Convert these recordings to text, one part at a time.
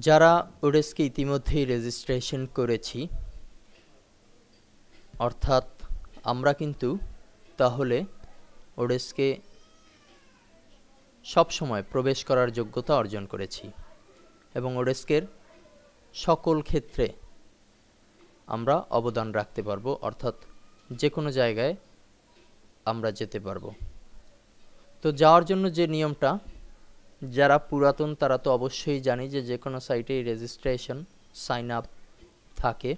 যারা ওডেস্কে ইতিমধ্যেই রেজিস্ট্রেশন করেছি, অর্থাৎ আমরা কিন্তু তাহলে ওডেস্কে সবসময় প্রবেশ করার যোগ্যতা অর্জন করেছি এবং ওডেস্কের সকল ক্ষেত্রে আমরা অবদান রাখতে পারবো, অর্থাৎ যে কোনো জায়গায় আমরা যেতে পারবো। তো যাওয়ার জন্য যে নিয়মটা, যারা পুরাতন তারা তো অবশ্যই জানি যে কোনো সাইটেই রেজিস্ট্রেশন সাইন আপ থাকে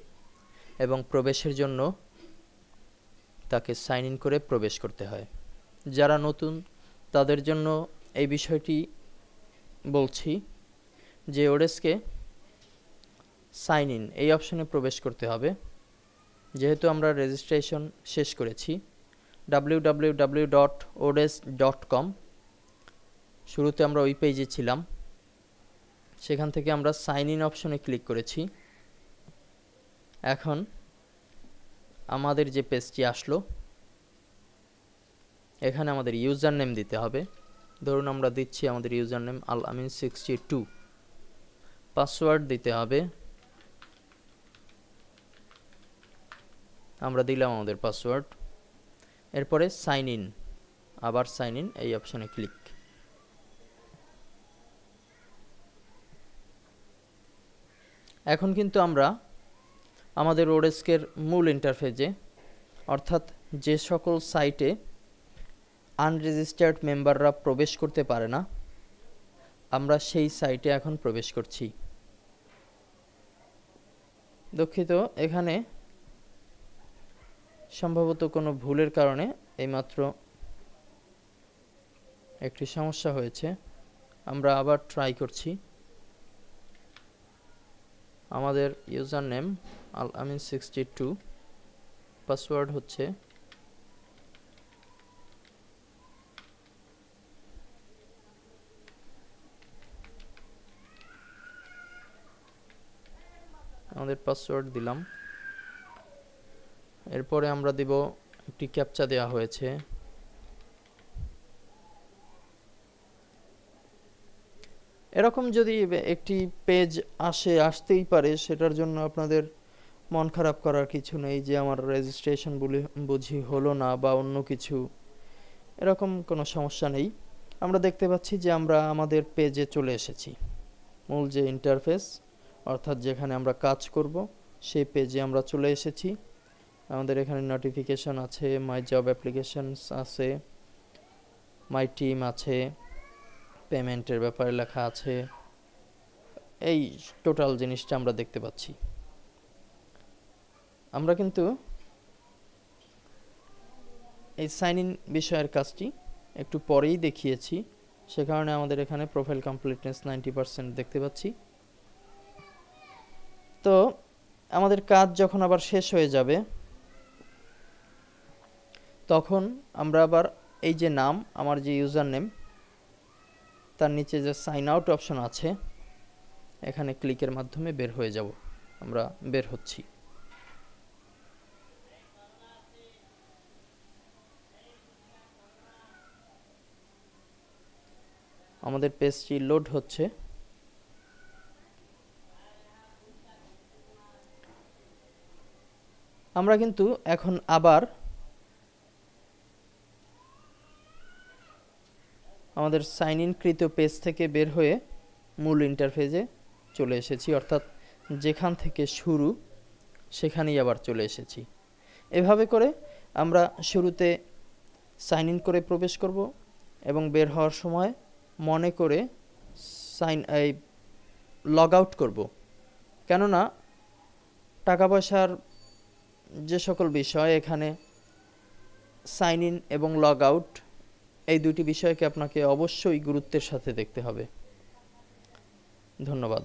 এবং প্রবেশের জন্য তাকে সাইন ইন করে প্রবেশ করতে হয়। যারা নতুন তাদের জন্য এই বিষয়টি বলছি যে ওডেস্কে সাইন ইন এই অপশনে প্রবেশ করতে হবে। যেহেতু আমরা রেজিস্ট্রেশন শেষ করেছি www.odes.com, শুরুতে আমরা ওই পেজে ছিলাম, সেখান থেকে আমরা সাইন ইন অপশনে ক্লিক করেছি। এখন আমাদের যে পেজটি আসলো, এখানে আমাদের ইউজার নেম দিতে হবে। ধরুন আমরা দিচ্ছি আমাদের ইউজার নেম alamin62, পাসওয়ার্ড দিতে হবে, আমরা দিলাম আমাদের পাসওয়ার্ড। এরপরে সাইন ইন, আবার সাইন ইন এই অপশনে ক্লিক। এখন কিন্তু আমরা আমাদের ওডেস্কের মূল ইন্টারফেসে, অর্থাৎ যে সকল সাইটে আনরেজিস্টার্ড মেম্বাররা প্রবেশ করতে পারে না, আমরা সেই সাইটে এখন প্রবেশ করছি। দুঃখিত, এখানে সম্ভবত কোনো ভুলের কারণে এইমাত্র একটি সমস্যা হয়েছে। আমরা আবার ট্রাই করছি। আমাদের ইউজার নেম alamin62, পাসওয়ার্ড হচ্ছে আমাদের পাসওয়ার্ড দিলাম। এরপরে আমরা দিব একটি ক্যাপচা দেওয়া হয়েছে। এরকম যদি একটি পেজ আসতেই পারে, সেটার জন্য আপনাদের মন খারাপ করার কিছু নেই যে আমার রেজিস্ট্রেশন বুঝি হলো না বা অন্য কিছু, এরকম কোনো সমস্যা নেই। আমরা দেখতে পাচ্ছি যে আমরা আমাদের পেজে চলে এসেছি। মূল যে ইন্টারফেস, অর্থাৎ যেখানে আমরা কাজ করব, সেই পেজে আমরা চলে এসেছি। আমাদের এখানে নোটিফিকেশন আছে, মাই জব অ্যাপ্লিকেশনস আছে, মাই টিম আছে, পেমেন্টের ব্যাপারে লেখা আছে, এই টোটাল জিনিসটা আমরা দেখতে পাচ্ছি। আমরা কিন্তু এই সাইন ইন বিষয়ের কাজটি একটু পরেই দেখিয়েছি, সে কারণে আমাদের এখানে প্রোফাইল কমপ্লিটনেস 90% দেখতে পাচ্ছি। তো আমাদের কাজ যখন আবার শেষ হয়ে যাবে, তখন আমরা আবার এই যে নাম, আমার যে ইউজার নেম, তার নিচে যে সাইন আউট অপশন আছে, এখানে ক্লিকের মাধ্যমে বের হয়ে যাব। আমরা বের হচ্ছি। আমাদের পেজটি লোড হচ্ছে। আমরা কিন্তু এখন আবার আমাদের সাইন ইন কৃত পেজ থেকে বের হয়ে মূল ইন্টারফেসে চলে এসেছি, অর্থাৎ যেখান থেকে শুরু সেখানেই আবার চলে এসেছি। এভাবে করে আমরা শুরুতে সাইন ইন করে প্রবেশ করব এবং বের হওয়ার সময় মনে করে লগ আউট করব। কেননা টাকা পয়সার যে সকল বিষয়, এখানে সাইন ইন এবং লগ আউট এই দুটি বিষয়কে আপনাকে অবশ্যই গুরুত্বের সাথে দেখতে হবে। ধন্যবাদ।